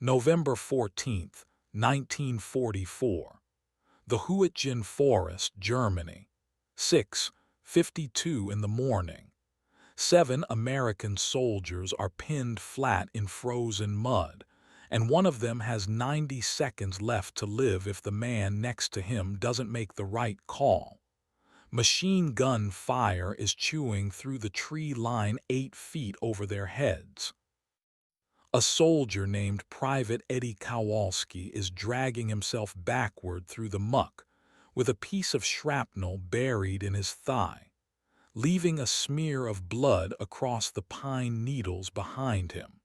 November 14th, 1944. The Huitjen Forest, Germany. 6:52 in the morning. 7 American soldiers are pinned flat in frozen mud, and one of them has 90 seconds left to live if the man next to him doesn't make the right call. Machine gun fire is chewing through the tree line 8 feet over their heads. A soldier named Private Eddie Kowalski is dragging himself backward through the muck, with a piece of shrapnel buried in his thigh, leaving a smear of blood across the pine needles behind him.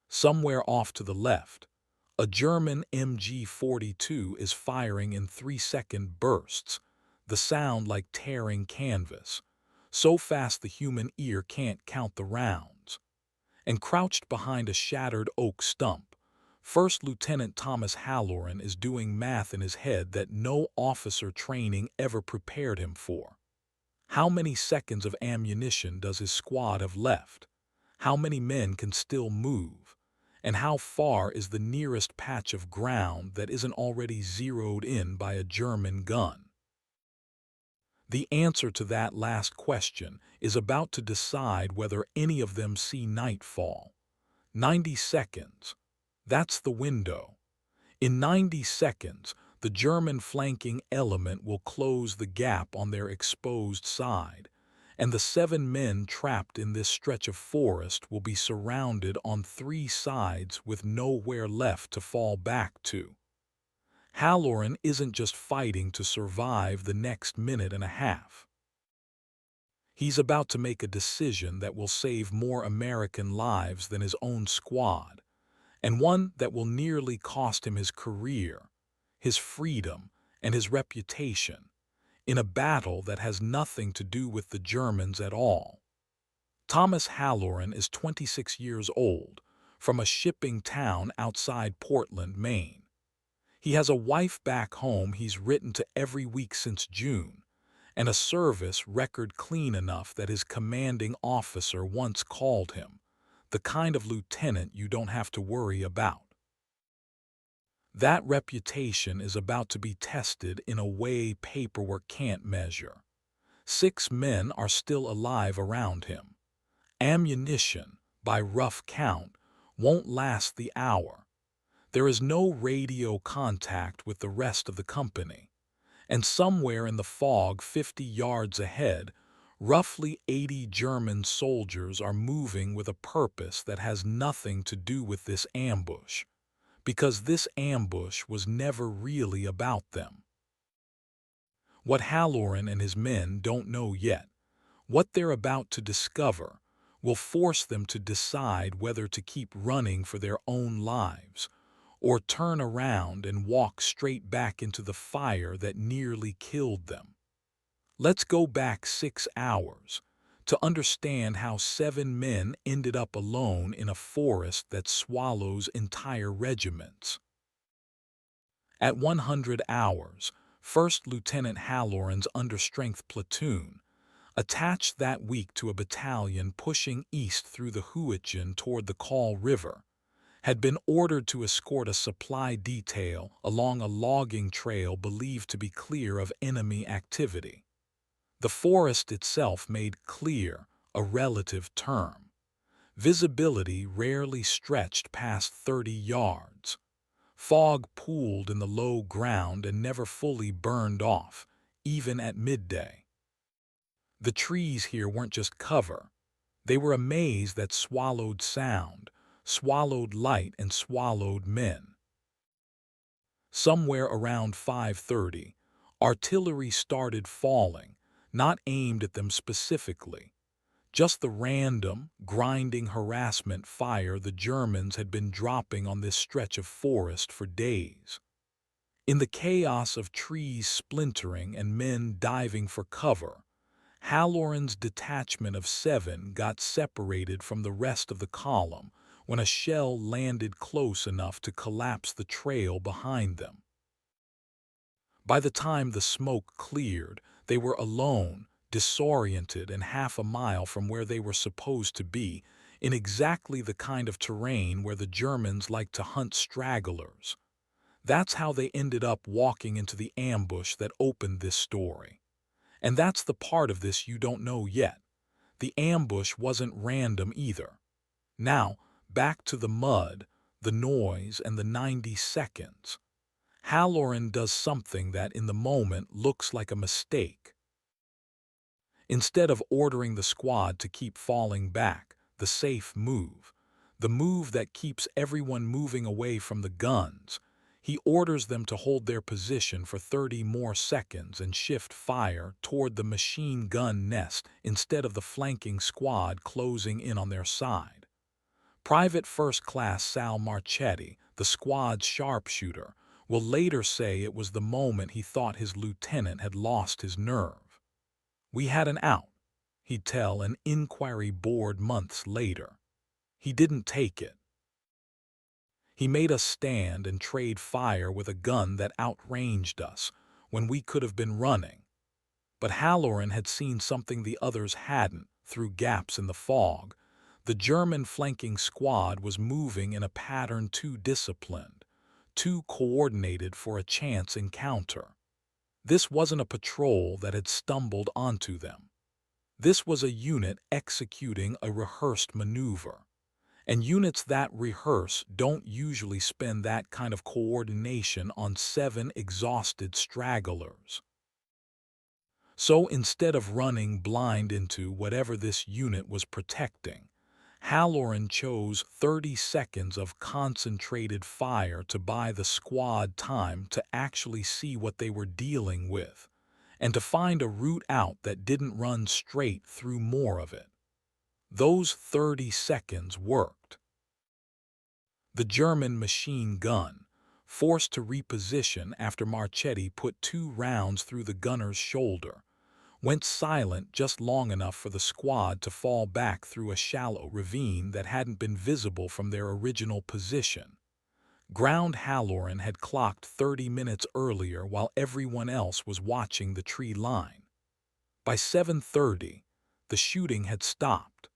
Somewhere off to the left, a German MG-42 is firing in 3-second bursts, the sound like tearing canvas, so fast the human ear can't count the rounds. And crouched behind a shattered oak stump, First Lieutenant Thomas Halloran is doing math in his head that no officer training ever prepared him for. How many seconds of ammunition does his squad have left? How many men can still move? And how far is the nearest patch of ground that isn't already zeroed in by a German gun? The answer to that last question is about to decide whether any of them see nightfall. 90 seconds. That's the window. In 90 seconds, the German flanking element will close the gap on their exposed side, and the 7 men trapped in this stretch of forest will be surrounded on 3 sides with nowhere left to fall back to. Halloran isn't just fighting to survive the next minute and a half. He's about to make a decision that will save more American lives than his own squad, and one that will nearly cost him his career, his freedom, and his reputation, in a battle that has nothing to do with the Germans at all. Thomas Halloran is 26 years old, from a shipping town outside Portland, Maine. He has a wife back home he's written to every week since June, and a service record clean enough that his commanding officer once called him the kind of lieutenant you don't have to worry about. That reputation is about to be tested in a way paperwork can't measure. 6 men are still alive around him. Ammunition, by rough count, won't last the hour. There is no radio contact with the rest of the company, and somewhere in the fog 50 yards ahead, roughly 80 German soldiers are moving with a purpose that has nothing to do with this ambush, because this ambush was never really about them. What Halloran and his men don't know yet, what they're about to discover, will force them to decide whether to keep running for their own lives, or turn around and walk straight back into the fire that nearly killed them. Let's go back 6 hours to understand how 7 men ended up alone in a forest that swallows entire regiments. At 100 hours, First Lieutenant Halloran's understrength platoon, attached that week to a battalion pushing east through the Huitjen toward the Kaul River, had been ordered to escort a supply detail along a logging trail believed to be clear of enemy activity. The forest itself made clear a relative term. Visibility rarely stretched past 30 yards. Fog pooled in the low ground and never fully burned off, even at midday. The trees here weren't just cover. They were a maze that swallowed sound, swallowed light, and swallowed men. Somewhere around 5:30, artillery started falling, not aimed at them specifically, just the random, grinding harassment fire the Germans had been dropping on this stretch of forest for days. In the chaos of trees splintering and men diving for cover, Halloran's detachment of 7 got separated from the rest of the column when a shell landed close enough to collapse the trail behind them. By the time the smoke cleared, they were alone, disoriented, and half a mile from where they were supposed to be, in exactly the kind of terrain where the Germans like to hunt stragglers. That's how they ended up walking into the ambush that opened this story. And that's the part of this you don't know yet. The ambush wasn't random either. Now, back to the mud, the noise, and the 90 seconds. Halloran does something that in the moment looks like a mistake. Instead of ordering the squad to keep falling back, the safe move, the move that keeps everyone moving away from the guns, he orders them to hold their position for 30 more seconds and shift fire toward the machine gun nest instead of the flanking squad closing in on their side. Private First Class Sal Marchetti, the squad's sharpshooter, will later say it was the moment he thought his lieutenant had lost his nerve. "We had an out," he'd tell an inquiry board months later. "He didn't take it. He made us stand and trade fire with a gun that outranged us when we could have been running." But Halloran had seen something the others hadn't through gaps in the fog. The German flanking squad was moving in a pattern too disciplined, too coordinated for a chance encounter. This wasn't a patrol that had stumbled onto them. This was a unit executing a rehearsed maneuver. And units that rehearse don't usually spend that kind of coordination on 7 exhausted stragglers. So instead of running blind into whatever this unit was protecting, Halloran chose 30 seconds of concentrated fire to buy the squad time to actually see what they were dealing with, and to find a route out that didn't run straight through more of it. Those 30 seconds worked. The German machine gun, forced to reposition after Marchetti put 2 rounds through the gunner's shoulder, went silent just long enough for the squad to fall back through a shallow ravine that hadn't been visible from their original position. Ground Halloran had clocked 30 minutes earlier while everyone else was watching the tree line. By 7:30, the shooting had stopped.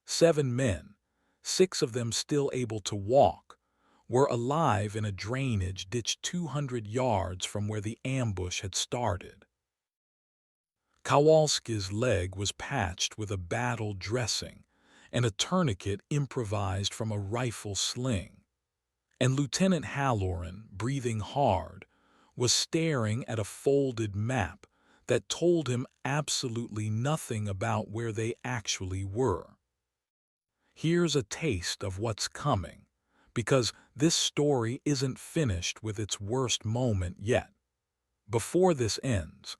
7 men, 6 of them still able to walk, were alive in a drainage ditch 200 yards from where the ambush had started. Kowalski's leg was patched with a battle dressing and a tourniquet improvised from a rifle sling. And Lieutenant Halloran, breathing hard, was staring at a folded map that told him absolutely nothing about where they actually were. Here's a taste of what's coming, because this story isn't finished with its worst moment yet. Before this ends,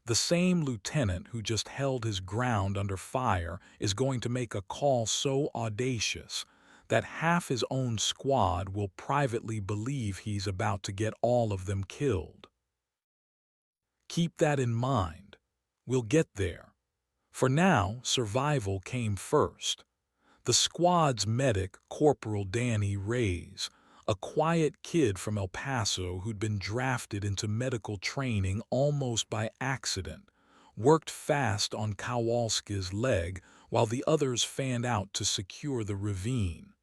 the same lieutenant who just held his ground under fire is going to make a call so audacious that half his own squad will privately believe he's about to get all of them killed. Keep that in mind. We'll get there. For now, survival came first. The squad's medic, Corporal Danny Reyes, a quiet kid from El Paso who'd been drafted into medical training almost by accident, worked fast on Kowalski's leg while the others fanned out to secure the ravine.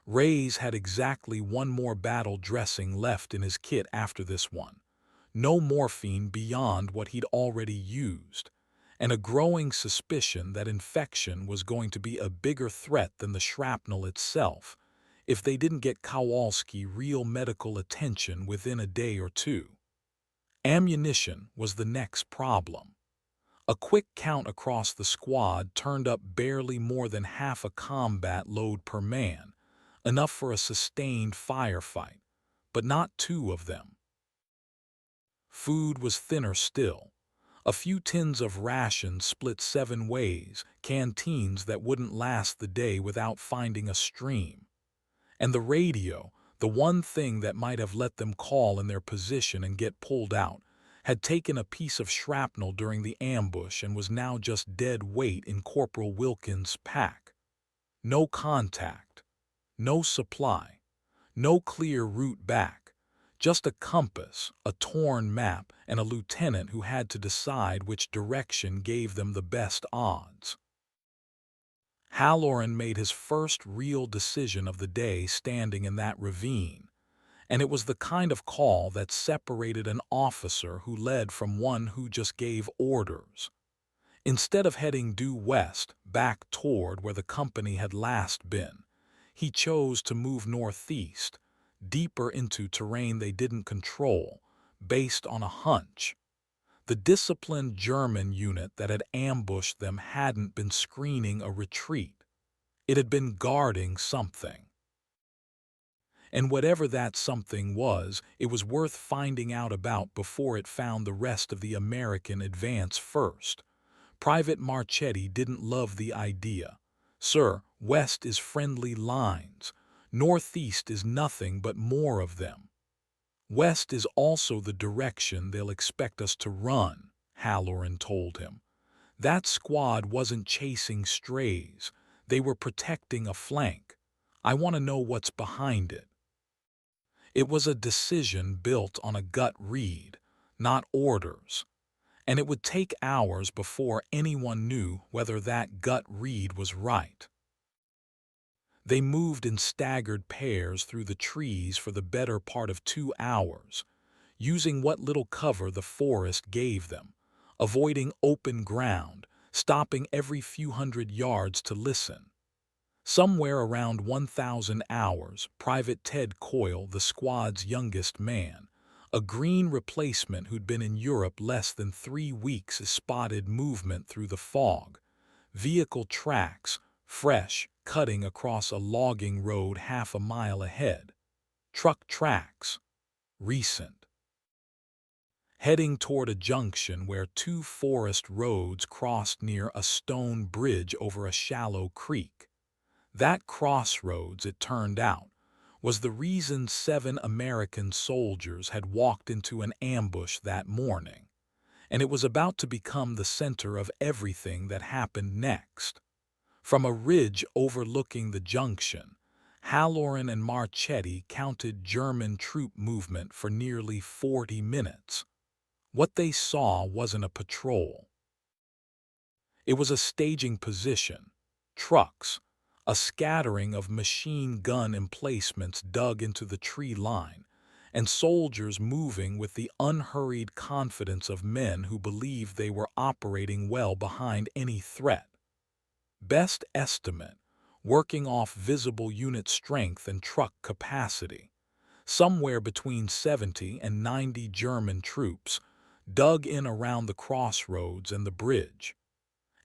Reyes had exactly 1 more battle dressing left in his kit after this one. No morphine beyond what he'd already used, and a growing suspicion that infection was going to be a bigger threat than the shrapnel itself if they didn't get Kowalski real medical attention within a day or 2. Ammunition was the next problem. A quick count across the squad turned up barely more than half a combat load per man, enough for a sustained firefight, but not 2 of them. Food was thinner still. A few tins of rations split 7 ways, canteens that wouldn't last the day without finding a stream. And the radio, the one thing that might have let them call in their position and get pulled out, had taken a piece of shrapnel during the ambush and was now just dead weight in Corporal Wilkins' pack. No contact, no supply, no clear route back. Just a compass, a torn map, and a lieutenant who had to decide which direction gave them the best odds. Halloran made his first real decision of the day standing in that ravine, and it was the kind of call that separated an officer who led from one who just gave orders. Instead of heading due west, back toward where the company had last been, he chose to move northeast, deeper into terrain they didn't control, based on a hunch. The disciplined German unit that had ambushed them hadn't been screening a retreat. It had been guarding something. And whatever that something was, it was worth finding out about before it found the rest of the American advance first. Private Marchetti didn't love the idea. Sir, west is friendly lines. Northeast is nothing but more of them. West is also the direction they'll expect us to run, Halloran told him. That squad wasn't chasing strays. They were protecting a flank. I want to know what's behind it. It was a decision built on a gut read, not orders, and it would take hours before anyone knew whether that gut read was right. They moved in staggered pairs through the trees for the better part of 2 hours, using what little cover the forest gave them, avoiding open ground, stopping every few hundred yards to listen. Somewhere around 1,000 hours, Private Ted Coyle, the squad's youngest man, a green replacement who'd been in Europe less than 3 weeks, spotted movement through the fog. Vehicle tracks, fresh, cutting across a logging road half a mile ahead. Truck tracks, recent. Heading toward a junction where 2 forest roads crossed near a stone bridge over a shallow creek. That crossroads, it turned out, was the reason 7 American soldiers had walked into an ambush that morning, and it was about to become the center of everything that happened next. From a ridge overlooking the junction, Halloran and Marchetti counted German troop movement for nearly 40 minutes. What they saw wasn't a patrol. It was a staging position, trucks, a scattering of machine gun emplacements dug into the tree line, and soldiers moving with the unhurried confidence of men who believed they were operating well behind any threat. Best estimate, working off visible unit strength and truck capacity, somewhere between 70 and 90 German troops dug in around the crossroads and the bridge.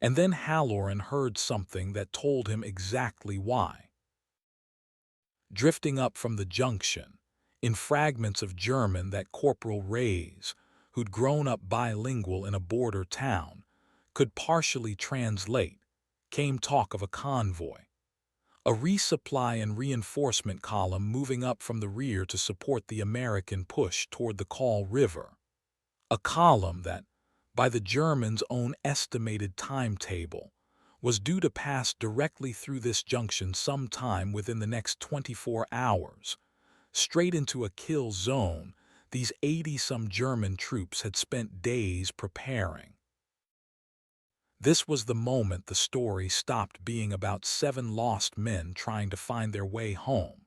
And then Halloran heard something that told him exactly why. Drifting up from the junction, in fragments of German that Corporal Reyes, who'd grown up bilingual in a border town, could partially translate, came talk of a convoy. A resupply and reinforcement column moving up from the rear to support the American push toward the Kaul River. A column that, by the Germans' own estimated timetable, was due to pass directly through this junction sometime within the next 24 hours. Straight into a kill zone, these 80-some German troops had spent days preparing. This was the moment the story stopped being about 7 lost men trying to find their way home.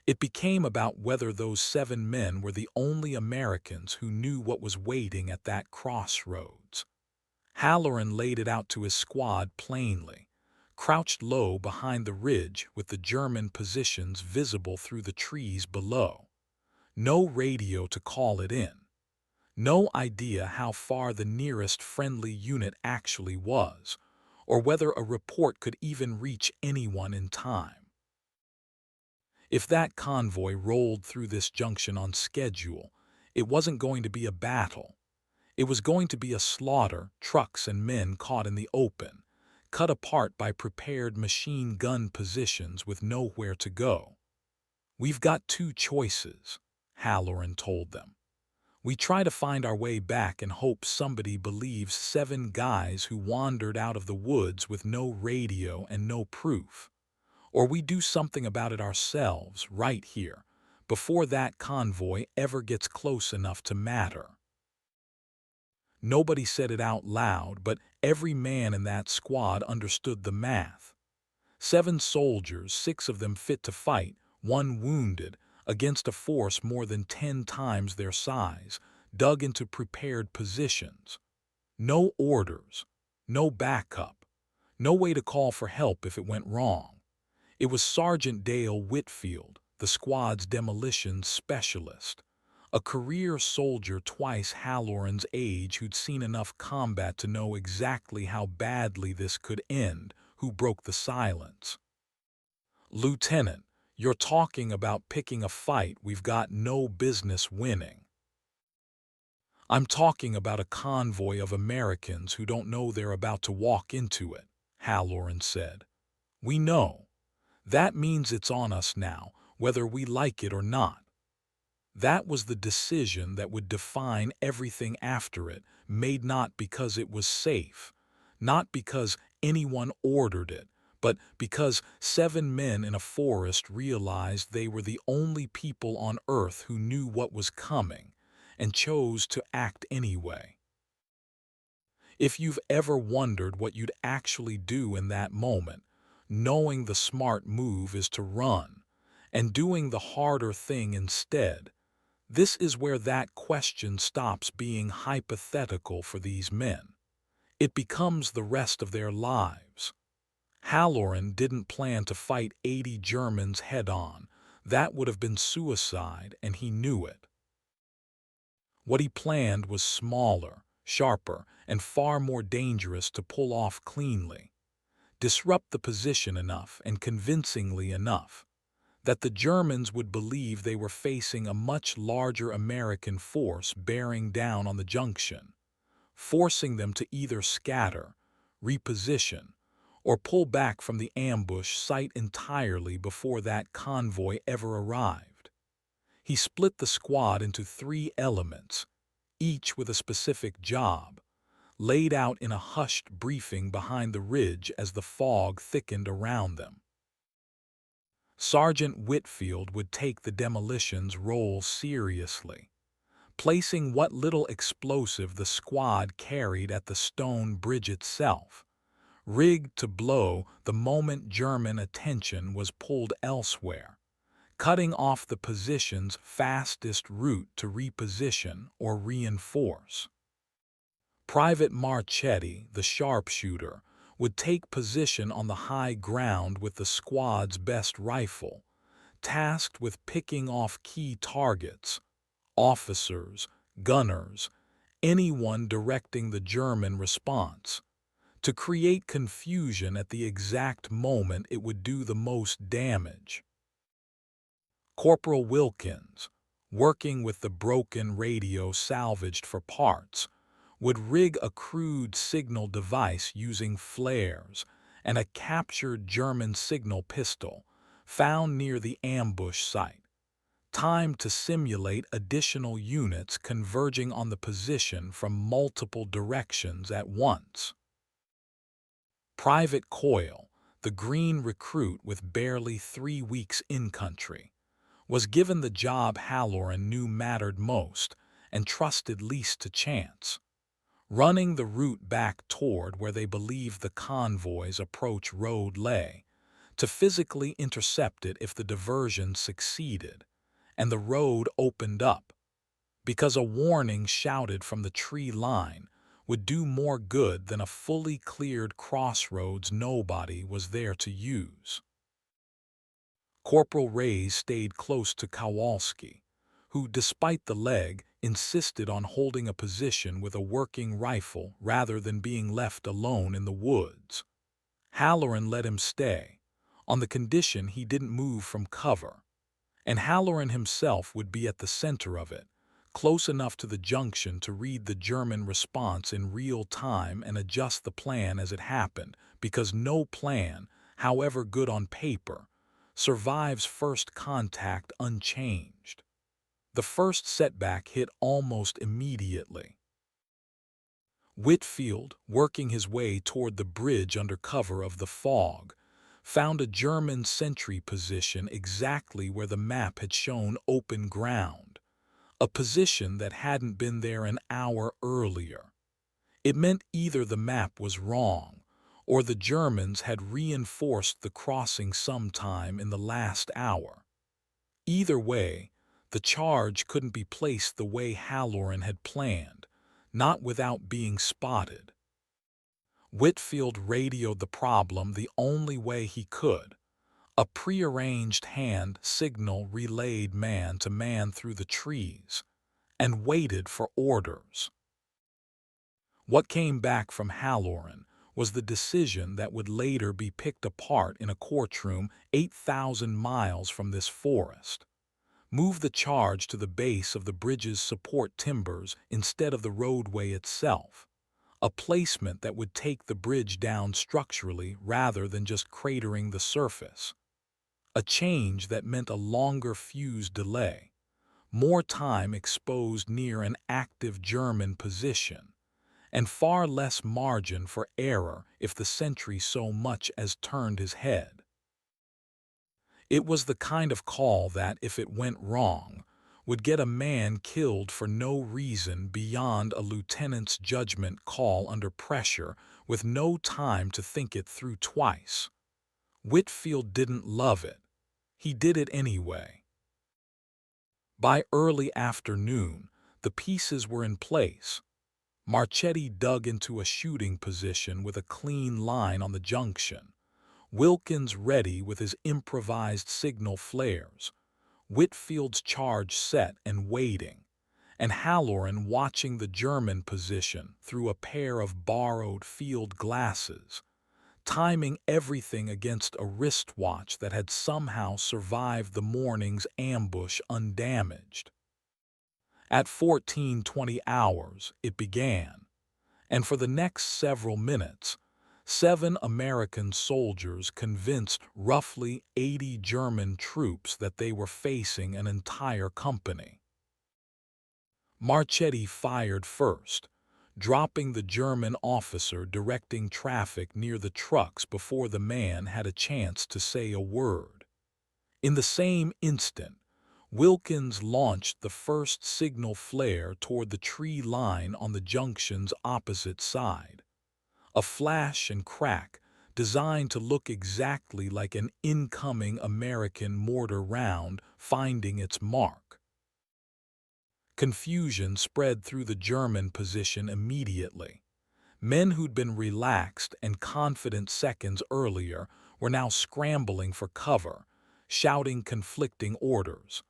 It became about whether those 7 men were the only Americans who knew what was waiting at that crossroads. Halloran laid it out to his squad plainly, crouched low behind the ridge with the German positions visible through the trees below. No radio to call it in. No idea how far the nearest friendly unit actually was, or whether a report could even reach anyone in time. If that convoy rolled through this junction on schedule, it wasn't going to be a battle. It was going to be a slaughter, trucks and men caught in the open, cut apart by prepared machine gun positions with nowhere to go. "We've got 2 choices," Halloran told them. "We try to find our way back and hope somebody believes 7 guys who wandered out of the woods with no radio and no proof. Or we do something about it ourselves, right here, before that convoy ever gets close enough to matter." Nobody said it out loud, but every man in that squad understood the math. 7 soldiers, 6 of them fit to fight, 1 wounded, against a force more than 10 times their size, dug into prepared positions. No orders, no backup, no way to call for help if it went wrong. It was Sergeant Dale Whitfield, the squad's demolition specialist, a career soldier twice Halloran's age who'd seen enough combat to know exactly how badly this could end, who broke the silence. "Lieutenant, you're talking about picking a fight we've got no business winning." "I'm talking about a convoy of Americans who don't know they're about to walk into it," Halloran said. "We know. That means it's on us now, whether we like it or not." That was the decision that would define everything after it, made not because it was safe, not because anyone ordered it, but because 7 men in a forest realized they were the only people on Earth who knew what was coming, and chose to act anyway. If you've ever wondered what you'd actually do in that moment, knowing the smart move is to run, and doing the harder thing instead, this is where that question stops being hypothetical for these men. It becomes the rest of their lives. Halloran didn't plan to fight 80 Germans head-on. That would have been suicide, and he knew it. What he planned was smaller, sharper, and far more dangerous to pull off cleanly. Disrupt the position enough and convincingly enough that the Germans would believe they were facing a much larger American force bearing down on the junction, forcing them to either scatter, reposition, or pull back from the ambush site entirely before that convoy ever arrived. He split the squad into 3 elements, each with a specific job, laid out in a hushed briefing behind the ridge as the fog thickened around them. Sergeant Whitfield would take the demolitions role seriously, placing what little explosive the squad carried at the stone bridge itself, rigged to blow the moment German attention was pulled elsewhere, cutting off the position's fastest route to reposition or reinforce. Private Marchetti, the sharpshooter, would take position on the high ground with the squad's best rifle, tasked with picking off key targets, officers, gunners, anyone directing the German response, to create confusion at the exact moment it would do the most damage. Corporal Wilkins, working with the broken radio salvaged for parts, would rig a crude signal device using flares and a captured German signal pistol found near the ambush site, timed to simulate additional units converging on the position from multiple directions at once. Private Coyle, the green recruit with barely 3 weeks in country, was given the job Halloran knew mattered most and trusted least to chance, running the route back toward where they believed the convoy's approach road lay, to physically intercept it if the diversion succeeded and the road opened up, because a warning shouted from the tree line would do more good than a fully cleared crossroads nobody was there to use. Corporal Reyes stayed close to Kowalski, who, despite the leg, insisted on holding a position with a working rifle rather than being left alone in the woods. Halloran let him stay, on the condition he didn't move from cover, and Halloran himself would be at the center of it, close enough to the junction to read the German response in real time and adjust the plan as it happened, because no plan, however good on paper, survives first contact unchanged. The first setback hit almost immediately. Whitfield, working his way toward the bridge under cover of the fog, found a German sentry position exactly where the map had shown open ground, a position that hadn't been there an hour earlier. It meant either the map was wrong, or the Germans had reinforced the crossing sometime in the last hour. Either way, the charge couldn't be placed the way Halloran had planned, not without being spotted. Whitfield radioed the problem the only way he could. A prearranged hand signal relayed man to man through the trees, and waited for orders. What came back from Halloran was the decision that would later be picked apart in a courtroom 8,000 miles from this forest. Move the charge to the base of the bridge's support timbers instead of the roadway itself, a placement that would take the bridge down structurally rather than just cratering the surface. A change that meant a longer fuse delay, more time exposed near an active German position, and far less margin for error if the sentry so much as turned his head. It was the kind of call that, if it went wrong, would get a man killed for no reason beyond a lieutenant's judgment call under pressure with no time to think it through twice. Whitfield didn't love it. He did it anyway. By early afternoon, the pieces were in place. Marchetti dug into a shooting position with a clean line on the junction. Wilkins ready with his improvised signal flares. Whitfield's charge set and waiting, and Halloran watching the German position through a pair of borrowed field glasses, timing everything against a wristwatch that had somehow survived the morning's ambush undamaged. At 14:20 hours, it began, and for the next several minutes, 7 American soldiers convinced roughly 80 German troops that they were facing an entire company. Marchetti fired first, dropping the German officer directing traffic near the trucks before the man had a chance to say a word. In the same instant, Wilkins launched the first signal flare toward the tree line on the junction's opposite side. A flash and crack designed to look exactly like an incoming American mortar round finding its mark. Confusion spread through the German position immediately. Men who'd been relaxed and confident seconds earlier were now scrambling for cover, shouting conflicting orders,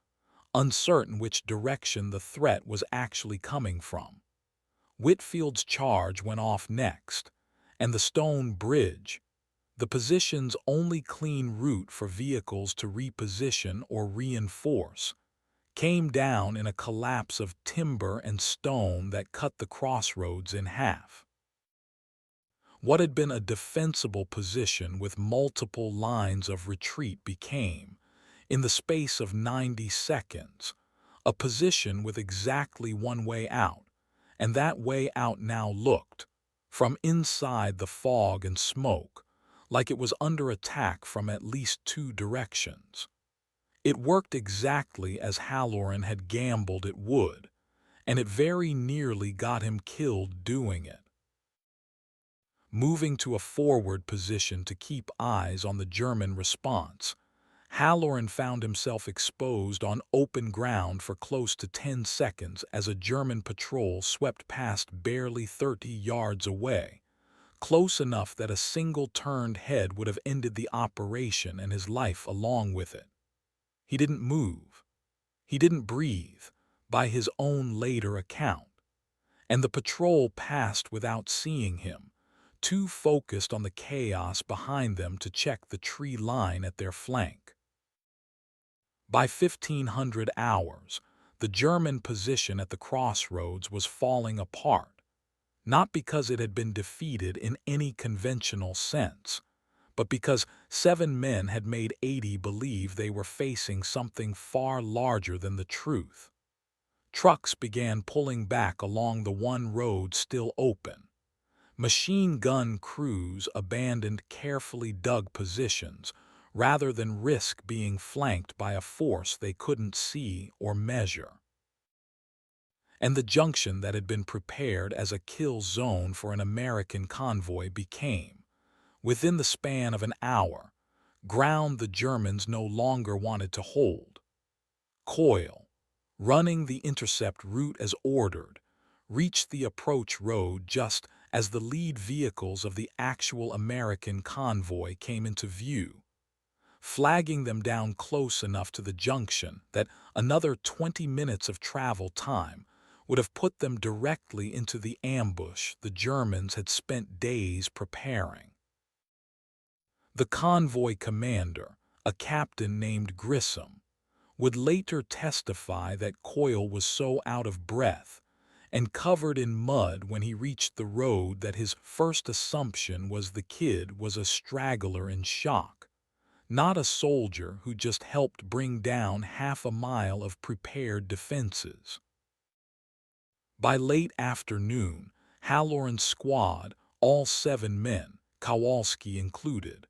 uncertain which direction the threat was actually coming from. Whitfield's charge went off next, and the stone bridge, the position's only clean route for vehicles to reposition or reinforce, came down in a collapse of timber and stone that cut the crossroads in half. What had been a defensible position with multiple lines of retreat became, in the space of 90 seconds, a position with exactly one way out, and that way out now looked, from inside the fog and smoke, like it was under attack from at least 2 directions. It worked exactly as Halloran had gambled it would, and it very nearly got him killed doing it. Moving to a forward position to keep eyes on the German response, Halloran found himself exposed on open ground for close to 10 seconds as a German patrol swept past barely 30 yards away, close enough that a single turned head would have ended the operation and his life along with it. He didn't move. He didn't breathe, by his own later account, and the patrol passed without seeing him, too focused on the chaos behind them to check the tree line at their flank. By 1500 hours, the German position at the crossroads was falling apart, not because it had been defeated in any conventional sense, but because 7 men had made 80 believe they were facing something far larger than the truth. Trucks began pulling back along the one road still open. Machine gun crews abandoned carefully dug positions rather than risk being flanked by a force they couldn't see or measure. And the junction that had been prepared as a kill zone for an American convoy became, within the span of an hour, ground the Germans no longer wanted to hold. Coyle, running the intercept route as ordered, reached the approach road just as the lead vehicles of the actual American convoy came into view, flagging them down close enough to the junction that another 20 minutes of travel time would have put them directly into the ambush the Germans had spent days preparing. The convoy commander, a captain named Grissom, would later testify that Coyle was so out of breath and covered in mud when he reached the road that his first assumption was the kid was a straggler in shock, not a soldier who just helped bring down half a mile of prepared defenses. By late afternoon, Halloran's squad, all 7 men, Kowalski included,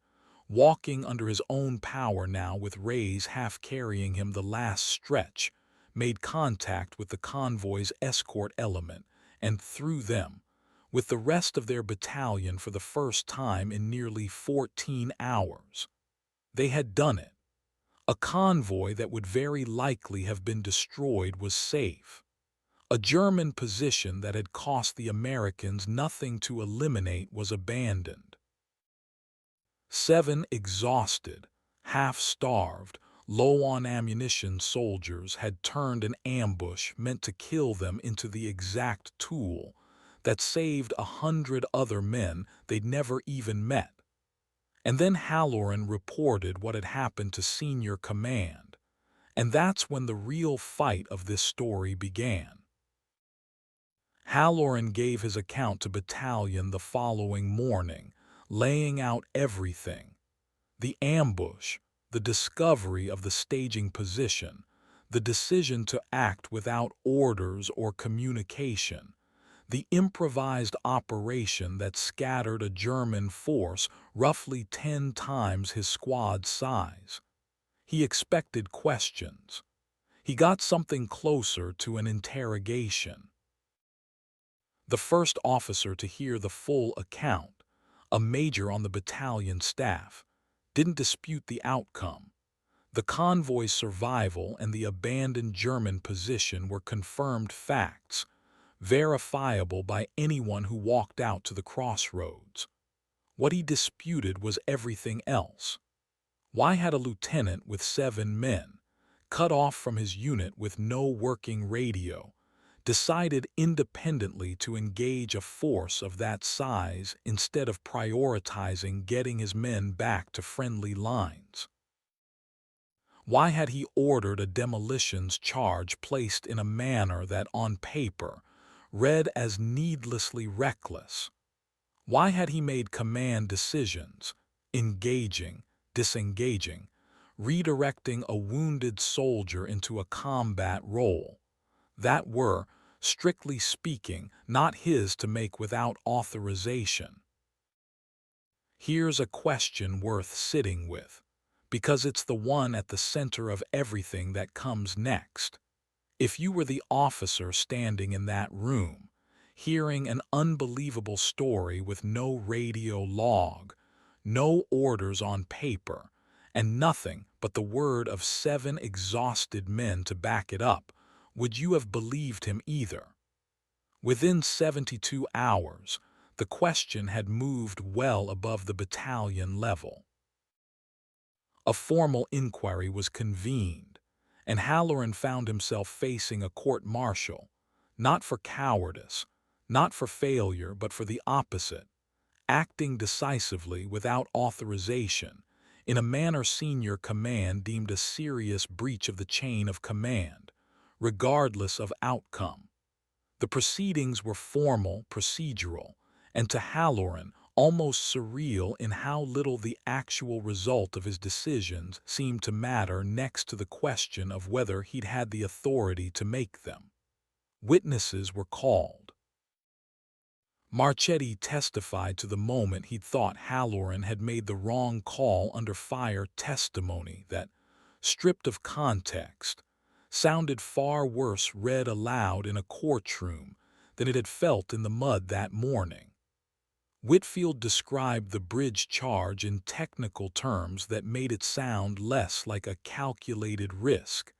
walking under his own power now with Reyes half carrying him the last stretch, made contact with the convoy's escort element and through them, with the rest of their battalion for the first time in nearly 14 hours. They had done it. A convoy that would very likely have been destroyed was safe. A German position that had cost the Americans nothing to eliminate was abandoned. 7 exhausted, half-starved, low on ammunition soldiers had turned an ambush meant to kill them into the exact tool that saved 100 other men they'd never even met. And then Halloran reported what had happened to senior command, and that's when the real fight of this story began. Halloran gave his account to battalion the following morning, laying out everything: the ambush, the discovery of the staging position, the decision to act without orders or communication, the improvised operation that scattered a German force roughly 10 times his squad's size. He expected questions. He got something closer to an interrogation. The first officer to hear the full account, a major on the battalion staff, didn't dispute the outcome. The convoy's survival and the abandoned German position were confirmed facts, verifiable by anyone who walked out to the crossroads. What he disputed was everything else. Why had a lieutenant with 7 men, cut off from his unit with no working radio, decided independently to engage a force of that size instead of prioritizing getting his men back to friendly lines? Why had he ordered a demolitions charge placed in a manner that, on paper, read as needlessly reckless? Why had he made command decisions, engaging, disengaging, redirecting a wounded soldier into a combat role, that were, strictly speaking, not his to make without authorization? Here's a question worth sitting with, because it's the one at the center of everything that comes next. If you were the officer standing in that room, hearing an unbelievable story with no radio log, no orders on paper, and nothing but the word of 7 exhausted men to back it up, would you have believed him either? Within 72 hours, the question had moved well above the battalion level. A formal inquiry was convened, and Halloran found himself facing a court-martial, not for cowardice, not for failure, but for the opposite, acting decisively without authorization, in a manner senior command deemed a serious breach of the chain of command, regardless of outcome. The proceedings were formal, procedural, and to Halloran, almost surreal in how little the actual result of his decisions seemed to matter next to the question of whether he'd had the authority to make them. Witnesses were called. Marchetti testified to the moment he'd thought Halloran had made the wrong call under fire, testimony that, stripped of context, sounded far worse read aloud in a courtroom than it had felt in the mud that morning. Whitfield described the bridge charge in technical terms that made it sound less like a calculated risk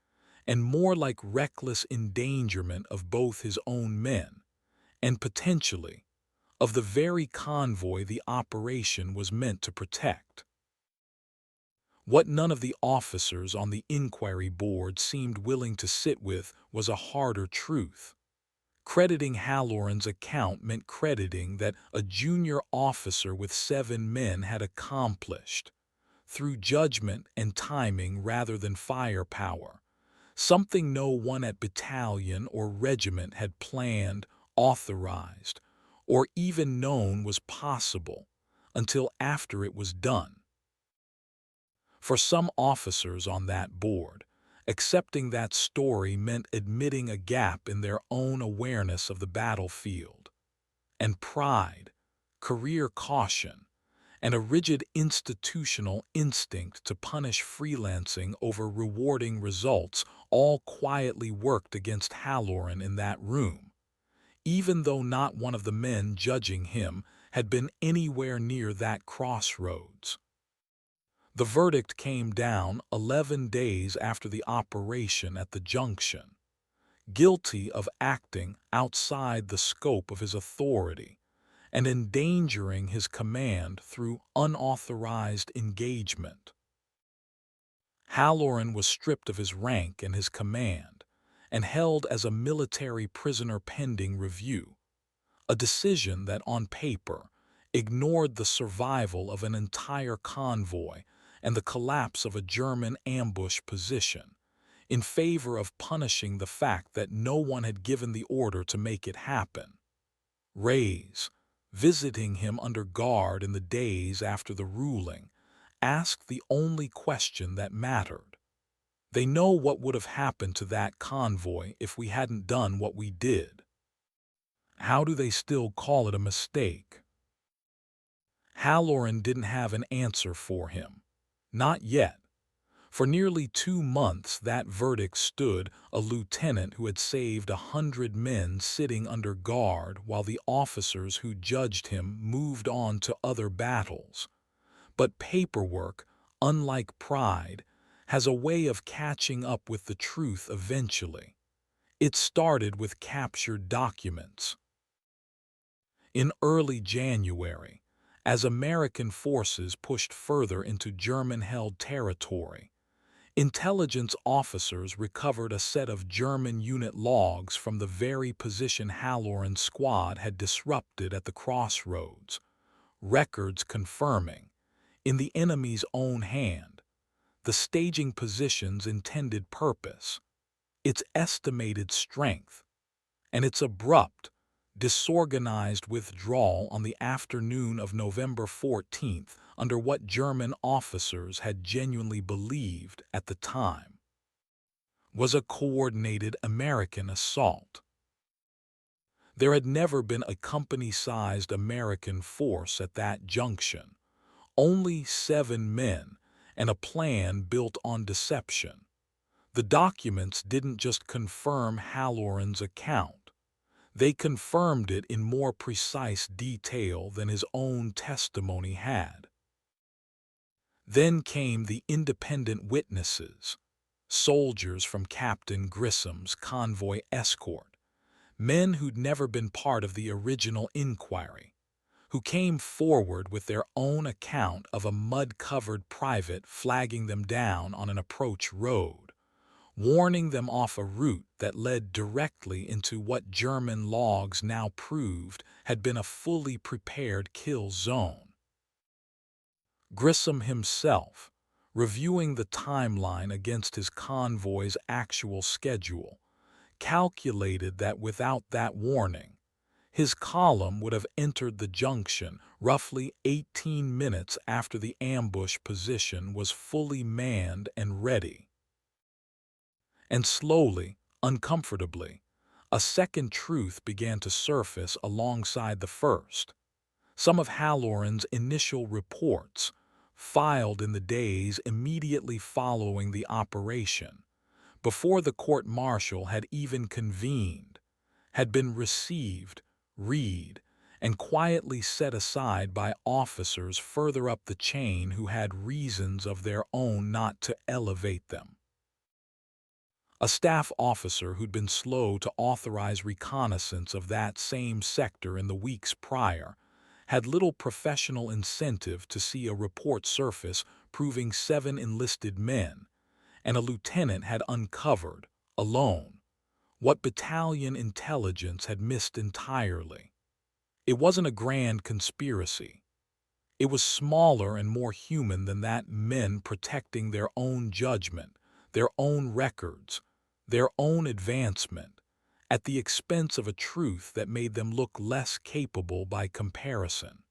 and more like reckless endangerment of both his own men and potentially of the very convoy the operation was meant to protect. What none of the officers on the inquiry board seemed willing to sit with was a harder truth. Crediting Halloran's account meant crediting that a junior officer with 7 men had accomplished, through judgment and timing rather than firepower, something no one at battalion or regiment had planned, authorized, or even known was possible until after it was done. For some officers on that board, accepting that story meant admitting a gap in their own awareness of the battlefield, and pride, career caution, and a rigid institutional instinct to punish freelancing over rewarding results all quietly worked against Halloran in that room, even though not one of the men judging him had been anywhere near that crossroads. The verdict came down 11 days after the operation at the junction. Guilty of acting outside the scope of his authority and endangering his command through unauthorized engagement. Halloran was stripped of his rank and his command and held as a military prisoner pending review, a decision that on paper ignored the survival of an entire convoy and the collapse of a German ambush position, in favor of punishing the fact that no one had given the order to make it happen. Rays, visiting him under guard in the days after the ruling, asked the only question that mattered. They know what would have happened to that convoy if we hadn't done what we did. How do they still call it a mistake? Halloran didn't have an answer for him. Not yet. For nearly 2 months that verdict stood, a lieutenant who had saved 100 men sitting under guard while the officers who judged him moved on to other battles. But paperwork, unlike pride, has a way of catching up with the truth eventually. It started with captured documents. In early January, as American forces pushed further into German-held territory, intelligence officers recovered a set of German unit logs from the very position Halloran's squad had disrupted at the crossroads, records confirming, in the enemy's own hand, the staging position's intended purpose, its estimated strength, and its abrupt, disorganized withdrawal on the afternoon of November 14th under what German officers had genuinely believed at the time was a coordinated American assault. There had never been a company-sized American force at that junction, only 7 men and a plan built on deception. The documents didn't just confirm Halloran's account. They confirmed it in more precise detail than his own testimony had. Then came the independent witnesses, soldiers from Captain Grissom's convoy escort, men who'd never been part of the original inquiry, who came forward with their own account of a mud-covered private flagging them down on an approach road, warning them off a route that led directly into what German logs now proved had been a fully prepared kill zone. Grissom himself, reviewing the timeline against his convoy's actual schedule, calculated that without that warning, his column would have entered the junction roughly 18 minutes after the ambush position was fully manned and ready. And slowly, uncomfortably, a second truth began to surface alongside the first. Some of Halloran's initial reports, filed in the days immediately following the operation, before the court-martial had even convened, had been received, read, and quietly set aside by officers further up the chain who had reasons of their own not to elevate them. A staff officer who'd been slow to authorize reconnaissance of that same sector in the weeks prior had little professional incentive to see a report surface proving 7 enlisted men, and a lieutenant had uncovered, alone, what battalion intelligence had missed entirely. It wasn't a grand conspiracy. It was smaller and more human than that: men protecting their own judgment, their own records, their own advancement, at the expense of a truth that made them look less capable by comparison.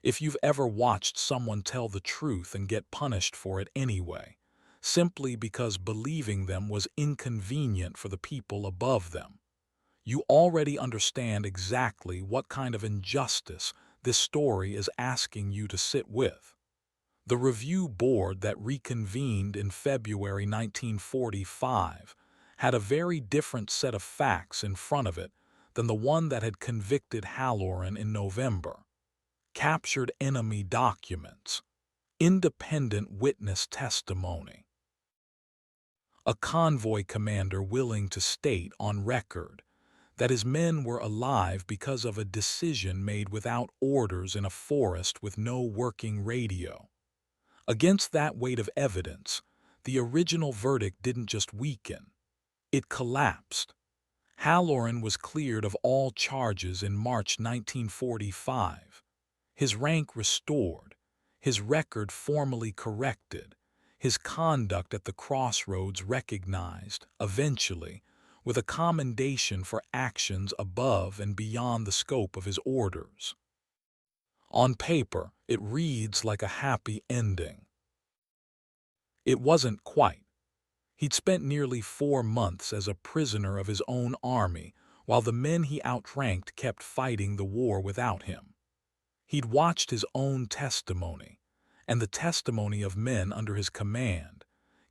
If you've ever watched someone tell the truth and get punished for it anyway, simply because believing them was inconvenient for the people above them, you already understand exactly what kind of injustice this story is asking you to sit with. The review board that reconvened in February 1945 had a very different set of facts in front of it than the one that had convicted Halloran in November. Captured enemy documents, independent witness testimony, a convoy commander willing to state on record that his men were alive because of a decision made without orders in a forest with no working radio. Against that weight of evidence, the original verdict didn't just weaken, it collapsed. Halloran was cleared of all charges in March 1945, his rank restored, his record formally corrected, his conduct at the crossroads recognized, eventually, with a commendation for actions above and beyond the scope of his orders. On paper, it reads like a happy ending. It wasn't quite. He'd spent nearly 4 months as a prisoner of his own army, while the men he outranked kept fighting the war without him. He'd watched his own testimony, and the testimony of men under his command,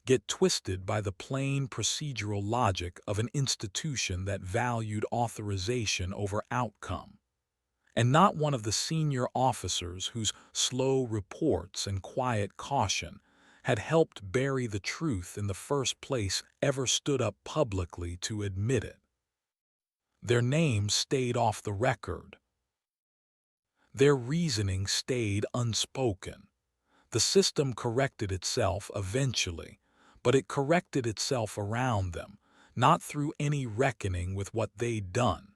get twisted by the plain procedural logic of an institution that valued authorization over outcome. And not one of the senior officers whose slow reports and quiet caution had helped bury the truth in the first place ever stood up publicly to admit it. Their names stayed off the record. Their reasoning stayed unspoken. The system corrected itself eventually, but it corrected itself around them, not through any reckoning with what they'd done.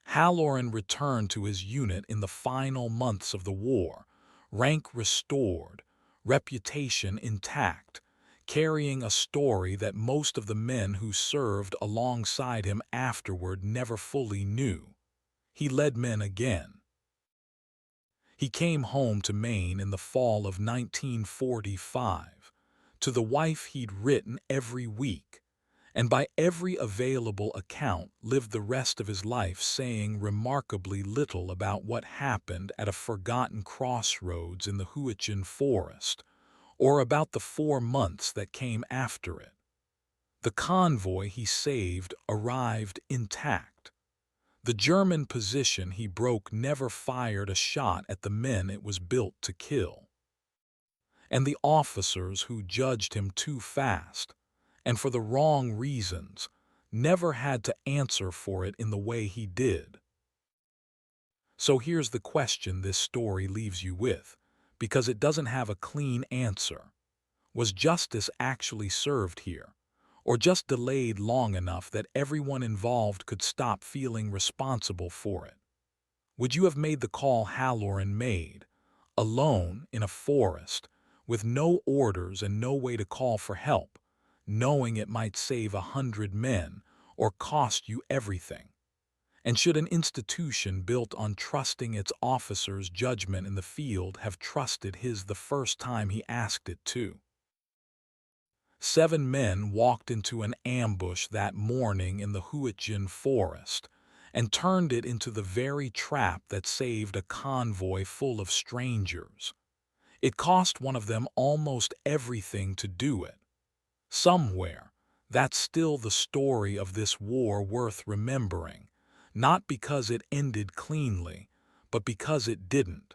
Halloran returned to his unit in the final months of the war, rank restored, reputation intact, carrying a story that most of the men who served alongside him afterward never fully knew. He led men again. He came home to Maine in the fall of 1945, to the wife he'd written every week, and by every available account lived the rest of his life saying remarkably little about what happened at a forgotten crossroads in the Huichin forest, or about the 4 months that came after it. The convoy he saved arrived intact. The German position he broke never fired a shot at the men it was built to kill. And the officers who judged him too fast, and for the wrong reasons, never had to answer for it in the way he did. So here's the question this story leaves you with, because it doesn't have a clean answer. Was justice actually served here, or just delayed long enough that everyone involved could stop feeling responsible for it? Would you have made the call Halloran made, alone in a forest, with no orders and no way to call for help, knowing it might save 100 men or cost you everything? And should an institution built on trusting its officers' judgment in the field have trusted his the first time he asked it to? 7 men walked into an ambush that morning in the Huichin forest and turned it into the very trap that saved a convoy full of strangers. It cost one of them almost everything to do it. Somewhere, that's still the story of this war worth remembering, not because it ended cleanly, but because it didn't.